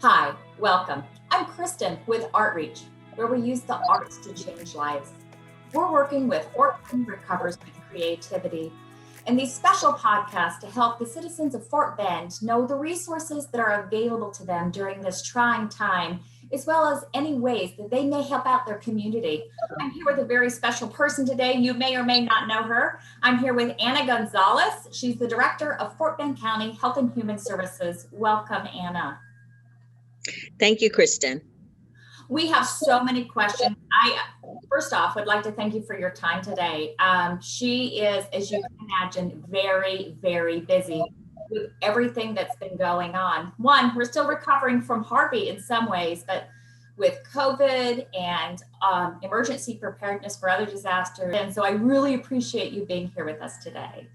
Hi, welcome. I'm Kristen with Artreach, where we use the arts to change lives. We're working with Fort Bend Recovers with Creativity and these special podcasts to help the citizens of Fort Bend know the resources that are available to them during this trying time, as well as any ways that they may help out their community. I'm here with a very special person today. You may or may not know her. I'm here with Anna Gonzalez. She's the director of Fort Bend County Health and Human Services. Welcome, Anna. Thank you, Kristen. We have so many questions. I first off would like to thank you for your time today. She is, as you can imagine, very, very busy with everything that's been going on. One, we're still recovering from Harvey in some ways, but with COVID and emergency preparedness for other disasters. And so I really appreciate you being here with us today.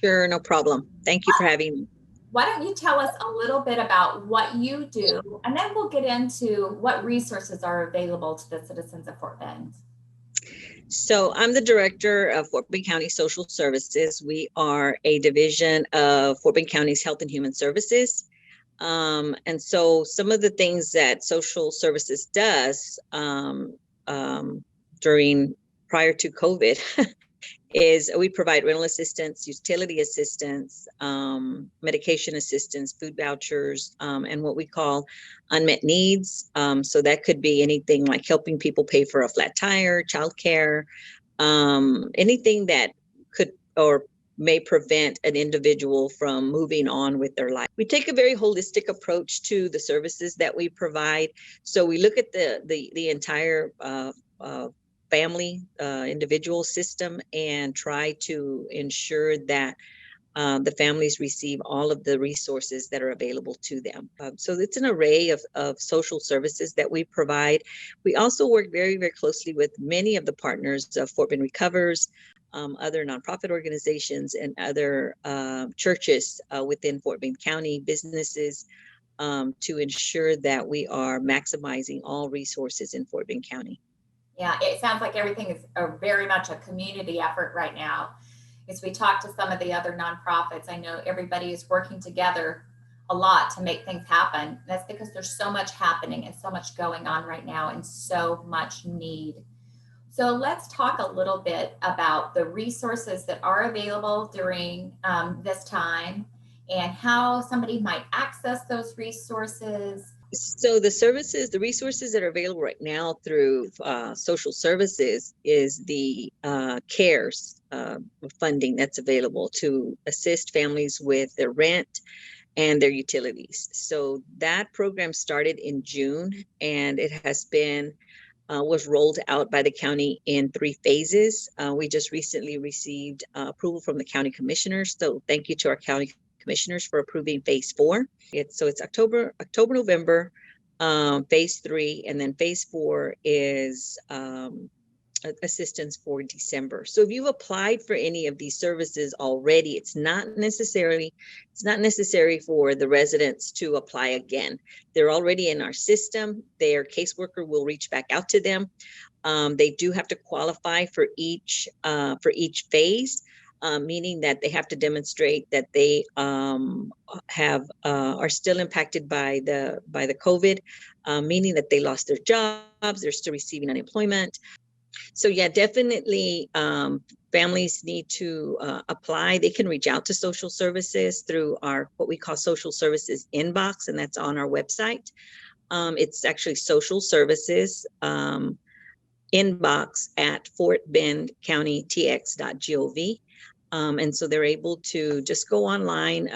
Sure, no problem. Thank you for having me. Why don't you tell us a little bit about what you do, and then we'll get into what resources are available to the citizens of Fort Bend. So I'm the director of Fort Bend County Social Services. We are a division of Fort Bend County's Health and Human Services. And so some of the things that social services does prior to COVID is we provide rental assistance, utility assistance, medication assistance, food vouchers, and what we call unmet needs. So that could be anything like helping people pay for a flat tire, childcare, anything that could or may prevent an individual from moving on with their life. We take a very holistic approach to the services that we provide. So we look at the entire family, individual system, and try to ensure that the families receive all of the resources that are available to them. So it's an array of social services that we provide. We also work very, very closely with many of the partners of Fort Bend Recovers, other nonprofit organizations, and other churches within Fort Bend County, businesses, to ensure that we are maximizing all resources in Fort Bend County. Yeah, it sounds like everything is very much a community effort right now. As we talk to some of the other nonprofits, I know everybody is working together a lot to make things happen. That's because there's so much happening and so much going on right now and so much need. So let's talk a little bit about the resources that are available during this time and how somebody might access those resources. So the resources that are available right now through social services is the CARES funding that's available to assist families with their rent and their utilities. So that program started in June, and it has been was rolled out by the county in 3 phases. We just recently received approval from the county commissioners. So thank you to our county commissioners for approving phase 4. It's October, November, phase 3, and then phase 4 is assistance for December. So if you've applied for any of these services already, it's not necessary for the residents to apply again. They're already in our system. Their caseworker will reach back out to them. They do have to qualify for each phase. Meaning that they have to demonstrate that they are still impacted by the COVID, meaning that they lost their jobs, they're still receiving unemployment. So yeah, definitely families need to apply. They can reach out to social services through our what we call social services inbox, and that's on our website. It's actually social services inbox at fortbendcountytx.gov. And so they're able to just go online,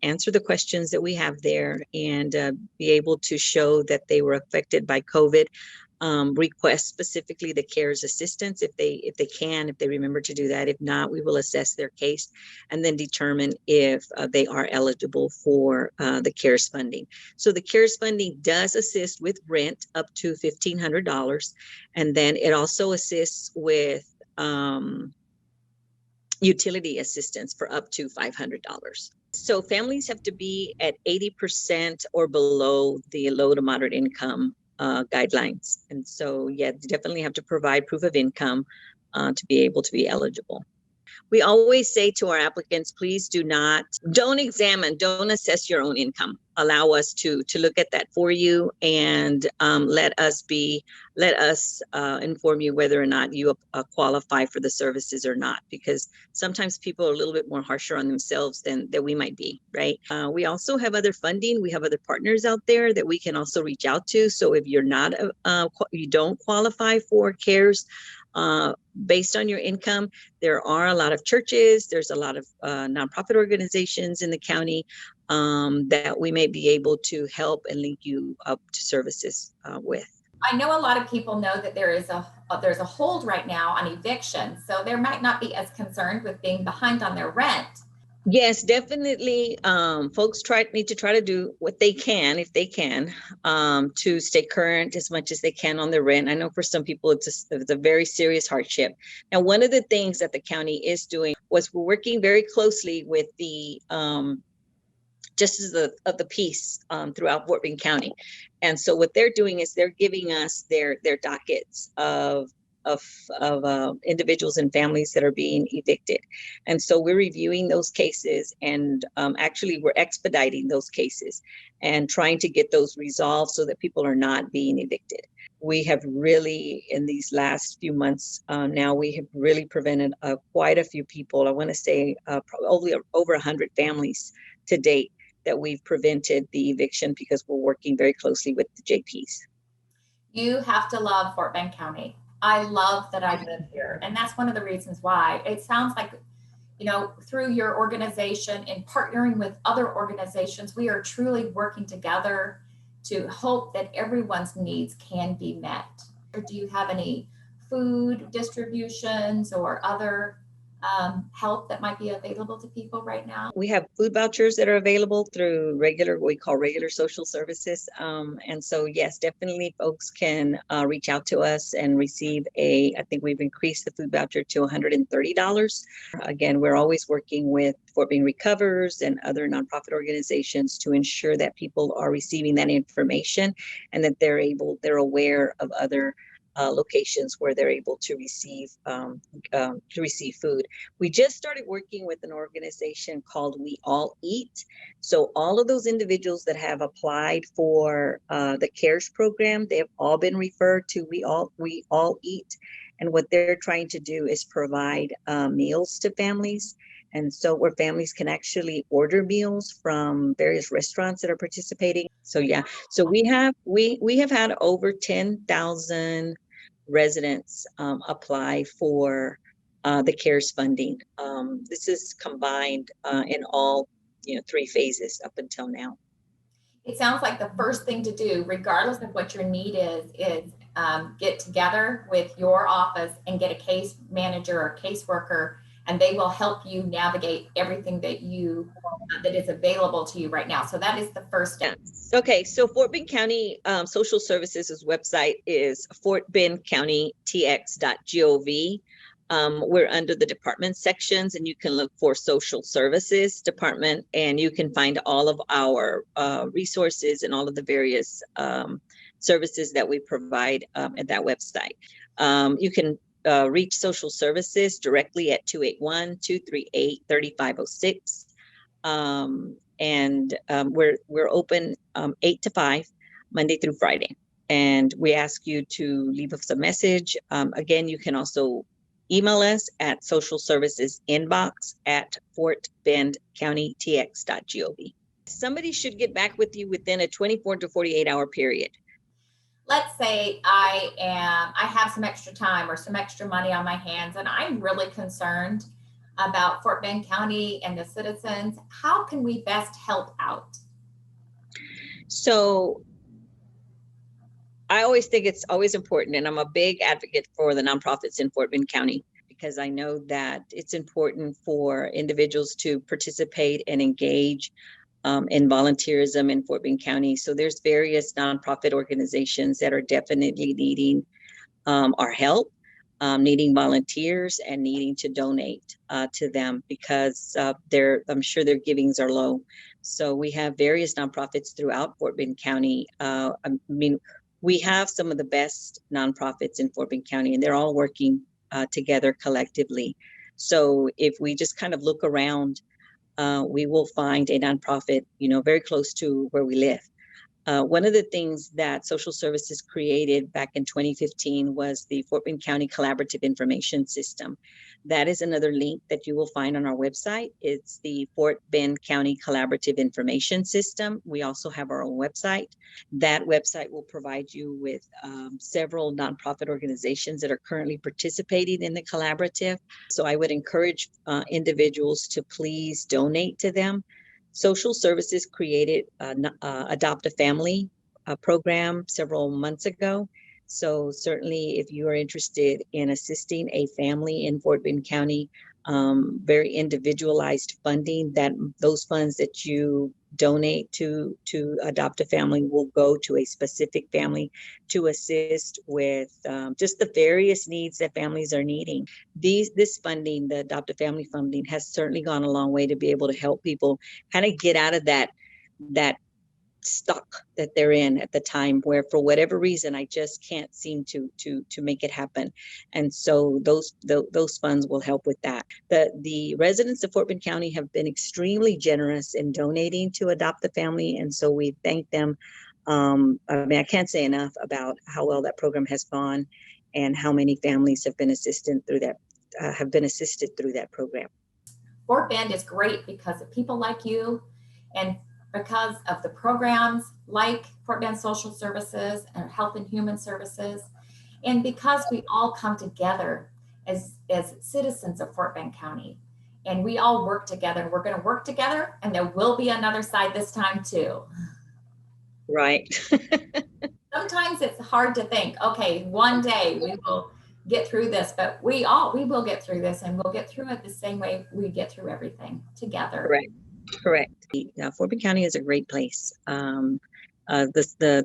answer the questions that we have there, and be able to show that they were affected by COVID. Request specifically the CARES assistance if they remember to do that. If not, we will assess their case and then determine if they are eligible for the CARES funding. So the CARES funding does assist with rent up to $1,500, and then it also assists with utility assistance for up to $500. So families have to be at 80% or below the low to moderate income guidelines. And so, yeah, you definitely have to provide proof of income to be able to be eligible. We always say to our applicants, please don't assess your own income. Allow us to look at that for you, and let us inform you whether or not you qualify for the services or not, because sometimes people are a little bit more harsher on themselves than we might be, right? We also have other funding. We have other partners out there that we can also reach out to. So if you're not, you don't qualify for CARES, based on your income, there are a lot of churches, there's a lot of nonprofit organizations in the county that we may be able to help and link you up to services with. I know a lot of people know that there's a hold right now on eviction, so they might not be as concerned with being behind on their rent. Yes, definitely. Folks need to try to do what they can, if they can, to stay current as much as they can on their rent. I know for some people it's a very serious hardship. Now, one of the things that the county is doing was we're working very closely with the justices of the peace throughout Fort Bend County, and so what they're doing is they're giving us their dockets of individuals and families that are being evicted. And so we're reviewing those cases, and actually we're expediting those cases and trying to get those resolved so that people are not being evicted. We have really, in these last few months now, we have really prevented quite a few people. I want to say probably over 100 families to date that we've prevented the eviction because we're working very closely with the JPs. You have to love Fort Bend County. I love that I live here. And that's one of the reasons why. It sounds like, through your organization and partnering with other organizations, we are truly working together to hope that everyone's needs can be met. Or do you have any food distributions or other help that might be available to people right now? We have food vouchers that are available through what we call regular social services. And so, yes, definitely folks can reach out to us and receive I think we've increased the food voucher to $130. Again, we're always working with Fort Bend Recovers and other nonprofit organizations to ensure that people are receiving that information and that they're aware of other locations where they're able to receive food. We just started working with an organization called We All Eat. So all of those individuals that have applied for the CARES program, they have all been referred to We All Eat. And what they're trying to do is provide meals to families. And so where families can actually order meals from various restaurants that are participating. So yeah, so we have had over 10,000 residents apply for the CARES funding. This is combined in all 3 phases up until now. It sounds like the first thing to do, regardless of what your need is get together with your office and get a case manager or caseworker, and they will help you navigate everything that is available to you right now. So that is the first step. Yes. Okay, so Fort Bend County Social Services' website is fortbendcountytx.gov. We're under the department sections, and you can look for Social Services Department, and you can find all of our resources and all of the various services that we provide at that website. You can reach Social Services directly at 281-238-3506. And we're open 8 to 5, Monday through Friday. And we ask you to leave us a message. Again, you can also email us at socialservicesinbox@fortbendcountytx.gov. Somebody should get back with you within a 24 to 48 hour period. Let's say I have some extra time or some extra money on my hands, and I'm really concerned about Fort Bend County and the citizens. How can we best help out? So I always think it's always important, and I'm a big advocate for the nonprofits in Fort Bend County, because I know that it's important for individuals to participate and engage in volunteerism in Fort Bend County. So there's various nonprofit organizations that are definitely needing our help, needing volunteers, and needing to donate to them because I'm sure their givings are low. So we have various nonprofits throughout Fort Bend County. We have some of the best nonprofits in Fort Bend County, and they're all working together collectively So if we just kind of look around, we will find a nonprofit, very close to where we live. One of the things that social services created back in 2015 was the Fort Bend County Collaborative Information System. That is another link that you will find on our website. It's the Fort Bend County Collaborative Information System. We also have our own website. That website will provide you with several nonprofit organizations that are currently participating in the collaborative. So I would encourage individuals to please donate to them. Social Services created Adopt a Family program several months ago. So certainly if you are interested in assisting a family in Fort Bend County, very individualized funding, that those funds that you donate to Adopt a Family will go to a specific family to assist with just the various needs that families are needing. This funding, the Adopt a Family funding, has certainly gone a long way to be able to help people kind of get out of that stuck that they're in at the time, where for whatever reason I just can't seem to make it happen. And so those funds will help with that. The residents of Fort Bend County have been extremely generous in donating to Adopt a Family, and so we thank them. I can't say enough about how well that program has gone and how many families have been assisted through that program. Fort Bend is great because of people like you, and because of the programs like Fort Bend Social Services and Health and Human Services, and because we all come together as citizens of Fort Bend County, and we all work together. We're going to work together, and there will be another side this time too. Right. Sometimes it's hard to think, okay, one day we will get through this, but we will get through this, and we'll get through it the same way we get through everything together. Correct. Fort Bend County is a great place. The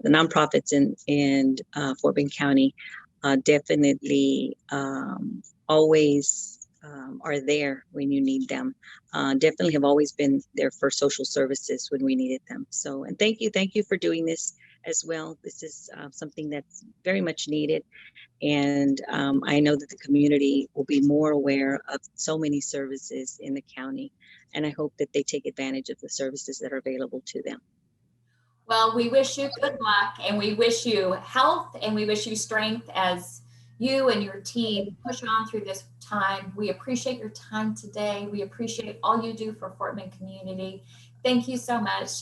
nonprofits in Fort Bend County definitely always are there when you need them. Definitely have always been there for social services when we needed them. So, and thank you for doing this as well. This is something that's very much needed. And I know that the community will be more aware of so many services in the county. And I hope that they take advantage of the services that are available to them. Well, we wish you good luck, and we wish you health, and we wish you strength as you and your team push on through this time. We appreciate your time today. We appreciate all you do for Fort Bend community. Thank you so much.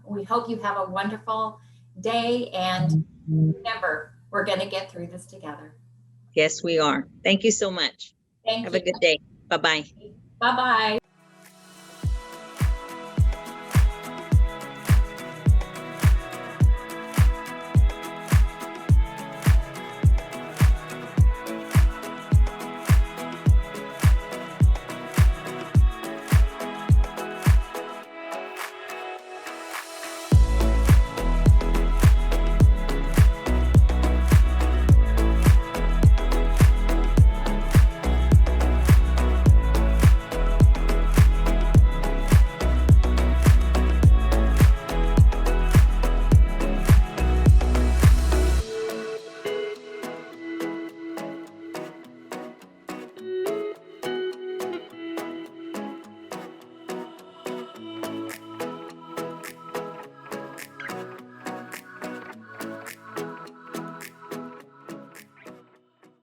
We hope you have a wonderful day, and remember, we're going to get through this together. Yes, we are. Thank you so much. Thank you. Have a good day. Bye-bye. Bye-bye.